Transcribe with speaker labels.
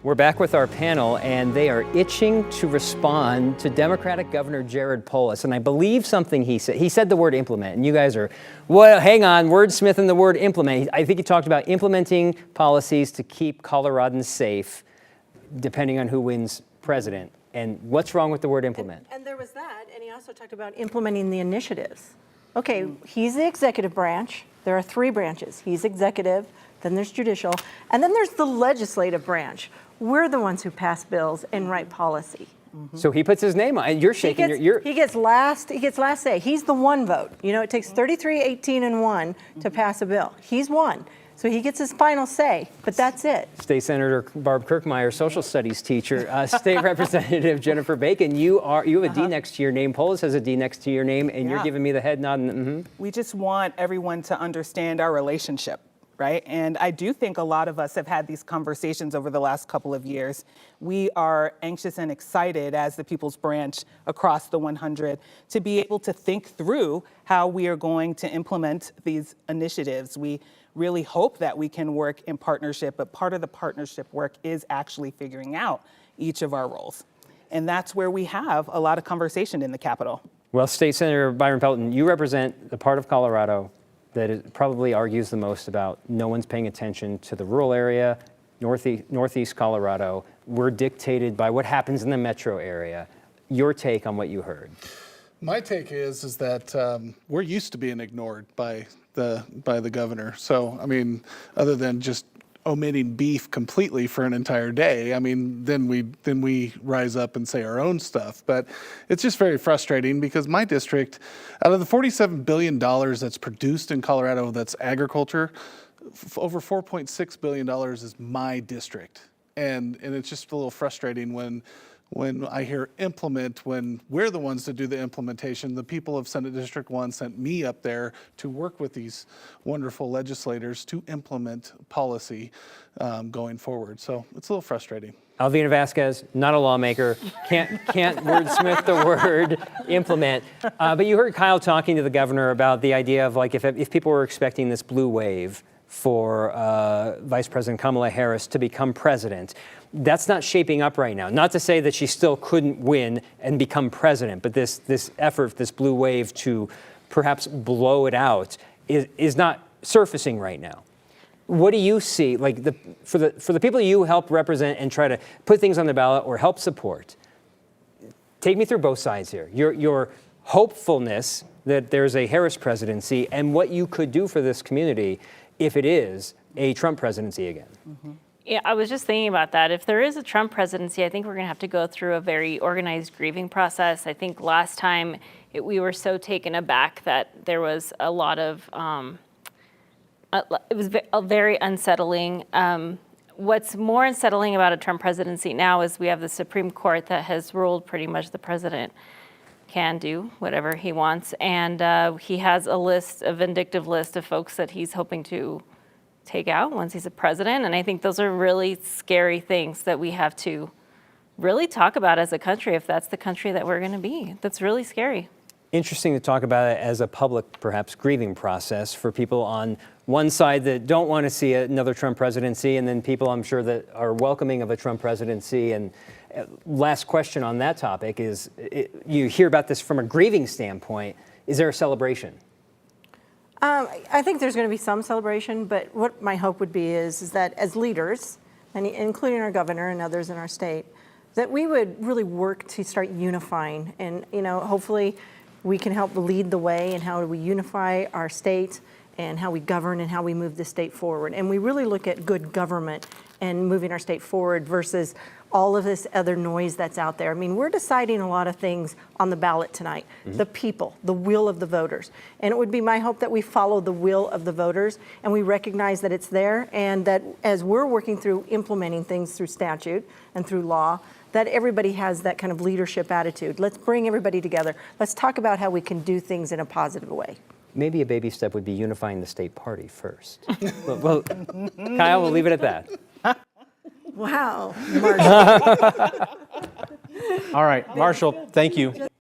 Speaker 1: We're back with our panel, and they are itching to respond to Democratic Governor Jared Polis. And I believe something he said. He said the word implement, and you guys are, well, hang on, wordsmithing the word implement. I think he talked about implementing policies to keep Coloradans safe, depending on who wins president. And what's wrong with the word implement?
Speaker 2: And there was that, and he also talked about implementing the initiatives. Okay, he's the executive branch. There are three branches. He's executive, then there's judicial, and then there's the legislative branch. We're the ones who pass bills and write policy.
Speaker 1: So he puts his name on it. You're shaking your...
Speaker 2: He gets last say. He's the one vote. You know, it takes 33, 18, and 1 to pass a bill. He's one. So he gets his final say, but that's it.
Speaker 1: State Senator Barb Kirkmeyer, social studies teacher, State Representative Jennifer Bacon, you have a D next to your name. Polis has a D next to your name, and you're giving me the head nod.
Speaker 3: We just want everyone to understand our relationship, right? And I do think a lot of us have had these conversations over the last couple of years. We are anxious and excited as the People's Branch across the 100 to be able to think through how we are going to implement these initiatives. We really hope that we can work in partnership, but part of the partnership work is actually figuring out each of our roles. And that's where we have a lot of conversation in the Capitol.
Speaker 1: Well, State Senator Byron Pelton, you represent the part of Colorado that probably argues the most about no one's paying attention to the rural area, northeast Colorado. We're dictated by what happens in the metro area. Your take on what you heard?
Speaker 4: My take is that we're used to being ignored by the governor. So, I mean, other than just omitting beef completely for an entire day, I mean, then we rise up and say our own stuff. But it's just very frustrating because my district, out of the $47 billion that's produced in Colorado that's agriculture, over $4.6 billion is my district. And it's just a little frustrating when I hear implement, when we're the ones to do the implementation. The people of Senate District 1 sent me up there to work with these wonderful legislators to implement policy going forward. So it's a little frustrating.
Speaker 1: Alvina Vasquez, not a lawmaker, can't wordsmith the word implement. But you heard Kyle talking to the governor about the idea of, like, if people were expecting this blue wave for Vice President Kamala Harris to become president. That's not shaping up right now. Not to say that she still couldn't win and become president, but this effort, this blue wave to perhaps blow it out is not surfacing right now. What do you see, like, for the people you help represent and try to put things on the ballot or help support? Take me through both sides here. Your hopefulness that there's a Harris presidency and what you could do for this community if it is a Trump presidency again.
Speaker 5: Yeah, I was just thinking about that. If there is a Trump presidency, I think we're going to have to go through a very organized grieving process. I think last time we were so taken aback that there was a lot of, it was very unsettling. What's more unsettling about a Trump presidency now is we have the Supreme Court that has ruled pretty much the president can do whatever he wants. And he has a vindictive list of folks that he's hoping to take out once he's a president. And I think those are really scary things that we have to really talk about as a country, if that's the country that we're going to be. That's really scary.
Speaker 1: Interesting to talk about it as a public, perhaps, grieving process for people on one side that don't want to see another Trump presidency, and then people, I'm sure, that are welcoming of a Trump presidency. And last question on that topic is, you hear about this from a grieving standpoint. Is there a celebration?
Speaker 2: I think there's going to be some celebration, but what my hope would be is that as leaders, and including our governor and others in our state, that we would really work to start unifying. And, you know, hopefully we can help lead the way in how we unify our state and how we govern and how we move the state forward. And we really look at good government and moving our state forward versus all of this other noise that's out there. I mean, we're deciding a lot of things on the ballot tonight. The people, the will of the voters. And it would be my hope that we follow the will of the voters and we recognize that it's there, and that as we're working through implementing things through statute and through law, that everybody has that kind of leadership attitude. Let's bring everybody together. Let's talk about how we can do things in a positive way.
Speaker 1: Maybe a baby step would be unifying the state party first. well, Kyle, we'll leave it at that.
Speaker 2: Wow, Marshall.
Speaker 6: All right, Marshall, thank you.